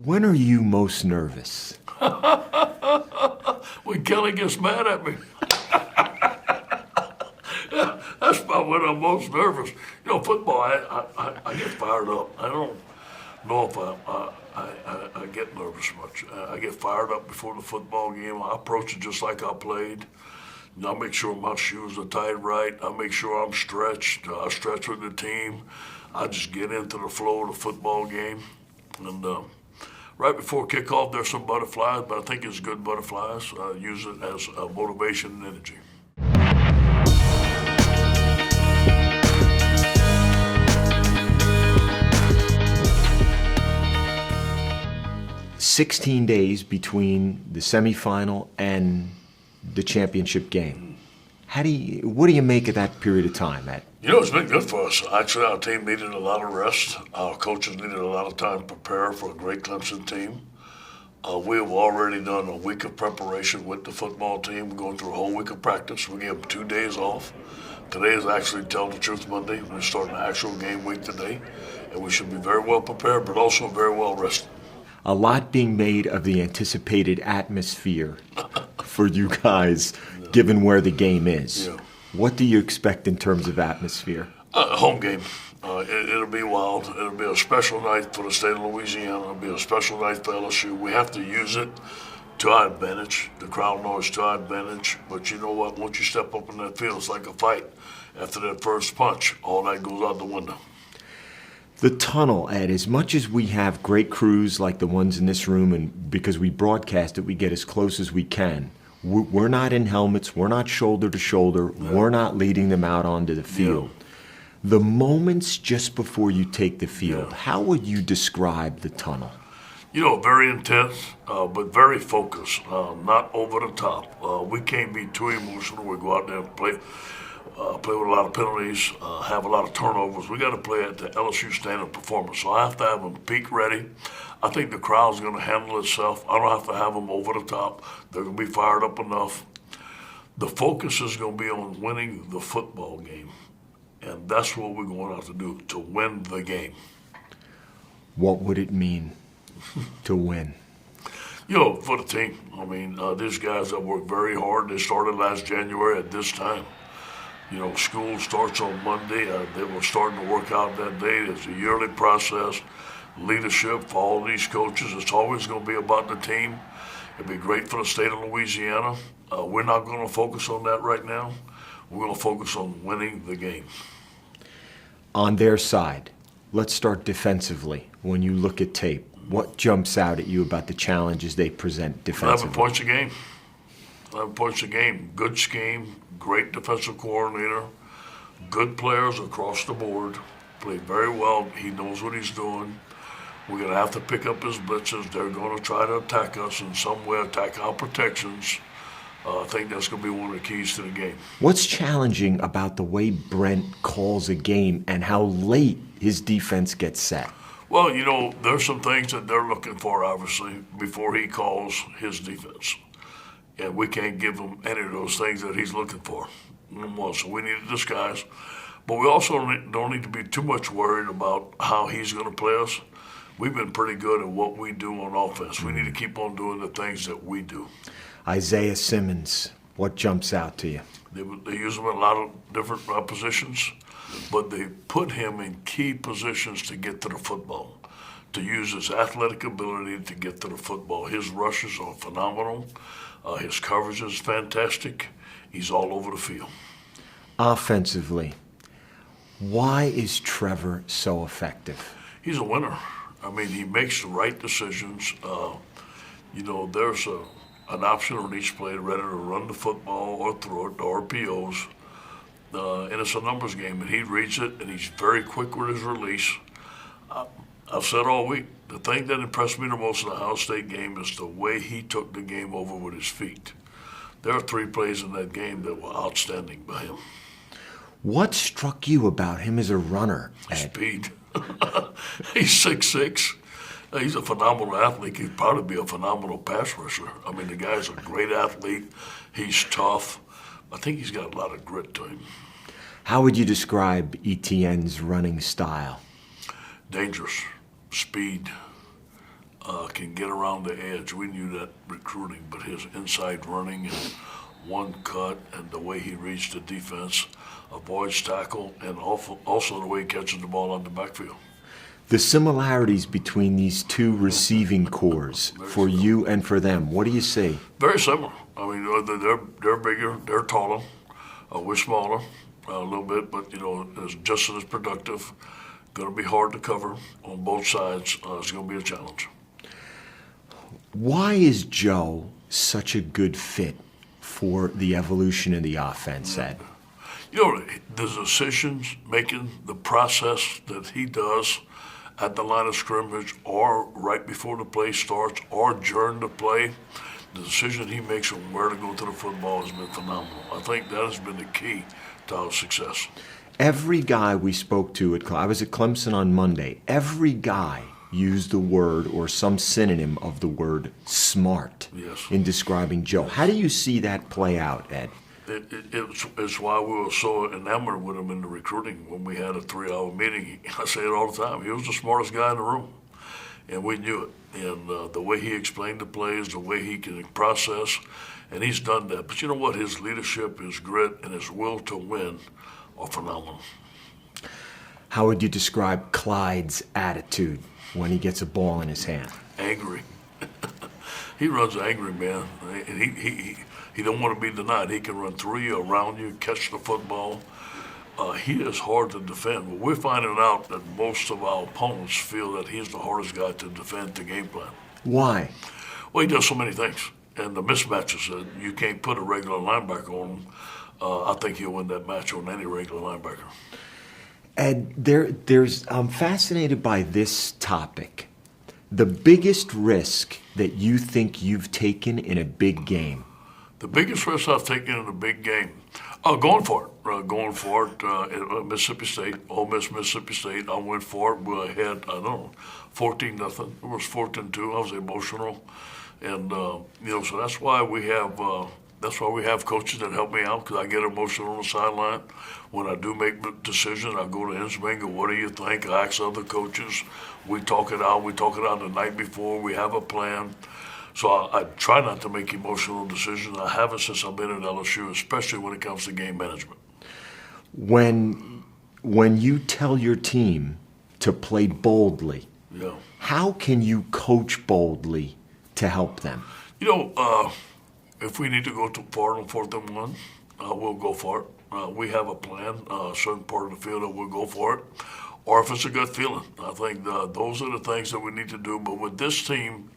When are you most nervous? When Kelly gets mad at me. That's about when I'm most nervous. You know, football, I get fired up. I don't know if I get nervous much. I get fired up before the football game. I approach it just like I played. I make sure my shoes are tied right. I make sure I'm stretched. I stretch with the team. I just get into the flow of the football game. And right before kickoff, there's some butterflies, but I think it's good butterflies. I use it as motivation and energy. 16 days between the semifinal and the championship game. What do you make of that period of time, Ed? You know, it's been good for us. Actually, our team needed a lot of rest. Our coaches needed a lot of time to prepare for a great Clemson team. We have already done a week of preparation with the football team. We're going through a whole week of practice. We gave them 2 days off. Today is actually Tell the Truth Monday. We're starting an actual game week today, and we should be very well prepared, but also very well rested. A lot being made of the anticipated atmosphere for you guys, given where the game is. Yeah. What do you expect in terms of atmosphere? Home game. It'll be wild. It'll be a special night for the state of Louisiana. It'll be a special night for LSU. We have to use it to our advantage. The crowd knows to our advantage. But you know what? Once you step up in that field, it's like a fight. After that first punch, all that goes out the window. The tunnel, Ed, as much as we have great crews like the ones in this room, and because we broadcast it, we get as close as we can. We're not in helmets. We're not shoulder to shoulder. Yeah. We're not leading them out onto the field. Yeah. The moments just before you take the field, how would you describe the tunnel? You know, very intense, but very focused, not over the top. We can't be too emotional. We go out there and play with a lot of penalties, have a lot of turnovers. We got to play at the LSU standard performance. So I have to have them peak ready. I think the crowd's going to handle itself. I don't have to have them over the top. They're going to be fired up enough. The focus is going to be on winning the football game. And that's what we're going out to do, to win the game. What would it mean to win? You know, for the team. I mean, these guys have worked very hard. They started last January at this time. You know, school starts on Monday. They were starting to work out that day. It's a yearly process. Leadership for all these coaches. It's always going to be about the team. It'd be great for the state of Louisiana. We're not going to focus on that right now. We're going to focus on winning the game. On their side, let's start defensively. When you look at tape, what jumps out at you about the challenges they present defensively? 11 points a game. 11 points a game. Good scheme, great defensive coordinator, good players across the board. Played very well. He knows what he's doing. We're going to have to pick up his blitzes. They're going to try to attack us in some way, attack our protections. I think that's going to be one of the keys to the game. What's challenging about the way Brent calls a game and how late his defense gets set? Well, you know, there's some things that they're looking for, obviously, before he calls his defense. And we can't give him any of those things that he's looking for. So we need to disguise. But we also don't need to be too much worried about how he's going to play us. We've been pretty good at what we do on offense. We need to keep on doing the things that we do. Isaiah Simmons, what jumps out to you? They use him in a lot of different positions, but they put him in key positions to get to the football, to use his athletic ability to get to the football. His rushes are phenomenal. His coverage is fantastic. He's all over the field. Offensively, why is Trevor so effective? He's a winner. I mean, he makes the right decisions. You know, there's an option on each play, ready to run the football or throw it, the RPOs. And it's a numbers game, and he reads it, and he's very quick with his release. I've said all week, the thing that impressed me the most in the Ohio State game is the way he took the game over with his feet. There are 3 plays in that game that were outstanding by him. What struck you about him as a runner, Ed? Speed. He's 6'6". He's a phenomenal athlete. He'd probably be a phenomenal pass rusher. I mean, the guy's a great athlete. He's tough. I think he's got a lot of grit to him. How would you describe Etienne's running style? Dangerous. Speed. can get around the edge. We knew that recruiting, but his inside running and one cut and the way he reads the defense, avoids tackle, and also the way he catches the ball on the backfield. The similarities between these two receiving cores for you and for them, what do you see? Very similar. I mean, they're bigger, they're taller, we're smaller a little bit, but it's just as productive. Going to be hard to cover on both sides. It's going to be a challenge. Why is Joe such a good fit for the evolution of the offense, Ed? The decisions making, the process that he does at the line of scrimmage or right before the play starts or during the play, the decision he makes on where to go to the football has been phenomenal. I think that has been the key to our success. Every guy we spoke to I was at Clemson on Monday, every guy used the word or some synonym of the word smart in describing Joe. How do you see that play out, Ed? It's why we were so enamored with him in the recruiting when we had a 3-hour meeting. I say it all the time. He was the smartest guy in the room, and we knew it. And the way he explained the plays, the way he can process, and he's done that. But you know what? His leadership, his grit, and his will to win are phenomenal. How would you describe Clyde's attitude when he gets a ball in his hand? Angry. He runs angry, man. And he don't want to be denied. He can run through you, around you, catch the football. He is hard to defend. But we're finding out that most of our opponents feel that he's the hardest guy to defend the game plan. Why? Well, he does so many things. And the mismatches, you can't put a regular linebacker on him. I think he'll win that match on any regular linebacker. Ed, I'm fascinated by this topic. The biggest risk that you think you've taken in a big game. The biggest risk I've taken in a big game, going for it. At Mississippi State, Ole Miss, Mississippi State. I went for it. We had 14-0. It was 14-2. I was emotional, and so that's why we have coaches that help me out, because I get emotional on the sideline. When I do make decisions, I go to Insminger. What do you think? I ask other coaches. We talk it out. We talk it out the night before. We have a plan. So I try not to make emotional decisions. I haven't since I've been at LSU, especially when it comes to game management. When you tell your team to play boldly, how can you coach boldly to help them? If we need to go for it on 4th and 1, we'll go for it. We have a plan, a certain part of the field that we'll go for it. Or if it's a good feeling. I think those are the things that we need to do. But with this team,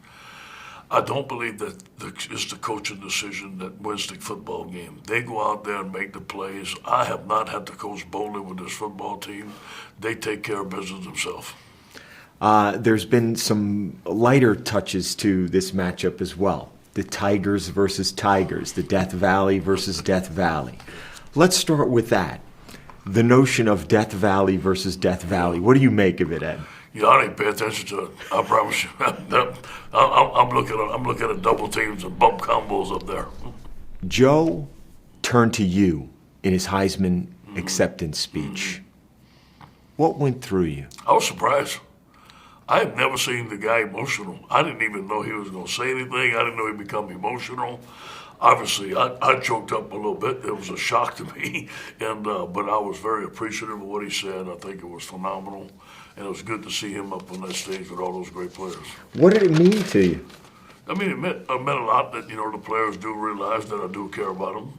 I don't believe that it's the coaching decision that wins the football game. They go out there and make the plays. I have not had to coach boldly with this football team. They take care of business themselves. There's been some lighter touches to this matchup as well. The Tigers versus Tigers, the Death Valley versus Death Valley. Let's start with that. The notion of Death Valley versus Death Valley. What do you make of it, Ed? I didn't pay attention to it. I promise you. I'm looking at double teams and bump combos up there. Joe turned to you in his Heisman acceptance speech. What went through you? I was surprised. I had never seen the guy emotional. I didn't even know he was going to say anything. I didn't know he'd become emotional. Obviously, I choked up a little bit. It was a shock to me, but I was very appreciative of what he said. I think it was phenomenal, and it was good to see him up on that stage with all those great players. What did it mean to you? I mean, it meant a lot that the players do realize that I do care about them.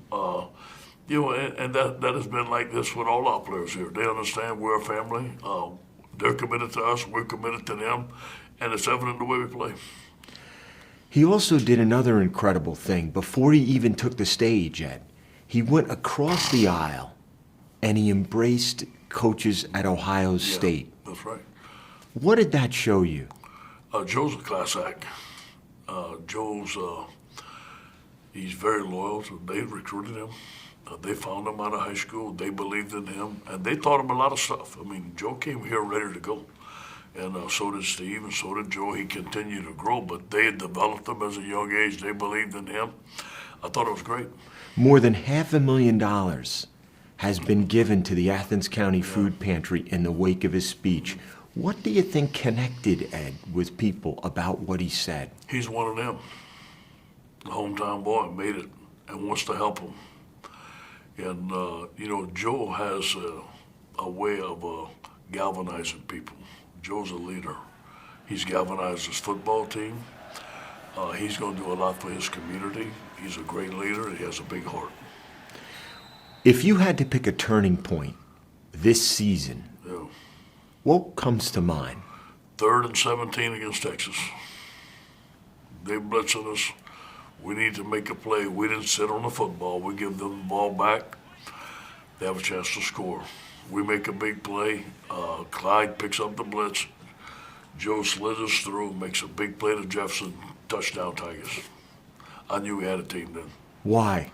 And that has been like this with all our players here. They understand we're a family. They're committed to us. We're committed to them, and it's evident the way we play. He also did another incredible thing. Before he even took the stage, Ed, he went across the aisle and he embraced coaches at Ohio State. That's right. What did that show you? Joe's a class act. He's very loyal. They recruited him. They found him out of high school. They believed in him, and they taught him a lot of stuff. I mean, Joe came here ready to go. And so did Steve, and so did Joe. He continued to grow, but they had developed him as a young age. They believed in him. I thought it was great. More than $500,000 has been given to the Athens County Food Pantry in the wake of his speech. What do you think connected Ed with people about what he said? He's one of them. The hometown boy made it and wants to help him. And, Joe has a way of galvanizing people. Joe's a leader. He's galvanized his football team. He's going to do a lot for his community. He's a great leader. He has a big heart. If you had to pick a turning point this season, Yeah. what comes to mind? 3rd and 17 against Texas. They blitzing us. We need to make a play. We didn't sit on the football. We give them the ball back. They have a chance to score. We make a big play. Clyde picks up the blitz. Joe slithers through, makes a big play to Jefferson. Touchdown, Tigers. I knew we had a team then. Why?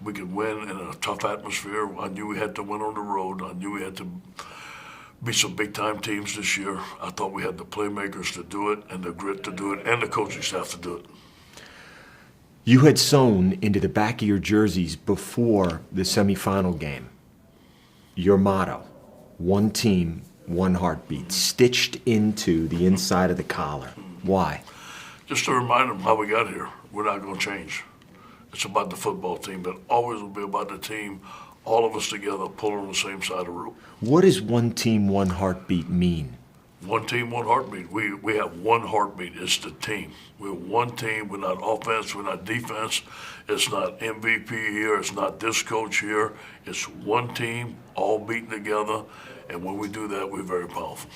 We could win in a tough atmosphere. I knew we had to win on the road. I knew we had to beat some big-time teams this year. I thought we had the playmakers to do it and the grit to do it and the coaching staff to do it. You had sewn into the back of your jerseys before the semifinal game your motto, one team, one heartbeat, stitched into the inside of the collar. Why? Just to remind them how we got here. We're not going to change. It's about the football team, but always will be about the team, all of us together, pulling on the same side of the rope. What does one team, one heartbeat mean? One team, one heartbeat. We have one heartbeat. It's the team. We're one team. We're not offense. We're not defense. It's not MVP here. It's not this coach here. It's one team, all beating together. And when we do that, we're very powerful.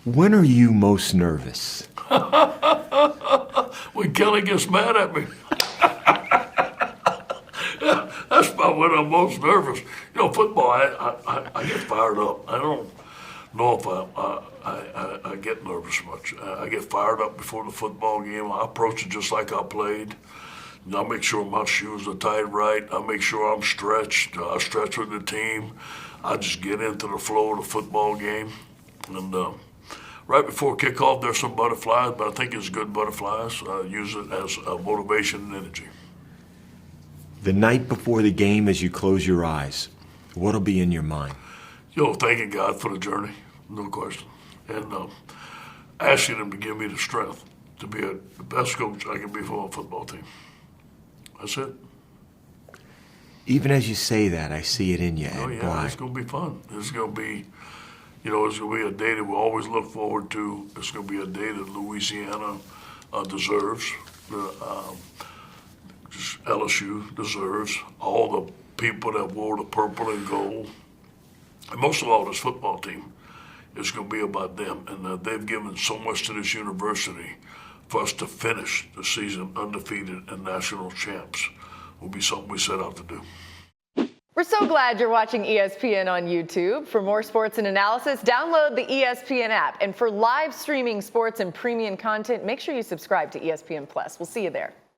When are you most nervous? When Kelly gets mad at me. That's about when I'm most nervous. Football, I get fired up. I don't know if I get nervous much. I get fired up before the football game. I approach it just like I played. I make sure my shoes are tied right. I make sure I'm stretched. I stretch with the team. I just get into the flow of the football game. And right before kickoff, there's some butterflies, but I think it's good butterflies. I use it as motivation and energy. The night before the game, as you close your eyes, what'll be in your mind? Thanking God for the journey, no question. And asking him to give me the strength to be the best coach I can be for my football team. That's it. Even as you say that, I see it in you, Ed. Oh, yeah, Why? it's going to be fun. It's going to be, it's going to be a day that we always look forward to. It's going to be a day that Louisiana deserves. Just LSU deserves. All the people that wore the purple and gold. And most of all, this football team is going to be about them. And they've given so much to this university for us to finish the season undefeated and national champs will be something we set out to do. We're so glad you're watching ESPN on YouTube. For more sports and analysis, download the ESPN app. And for live streaming sports and premium content, make sure you subscribe to ESPN Plus. We'll see you there.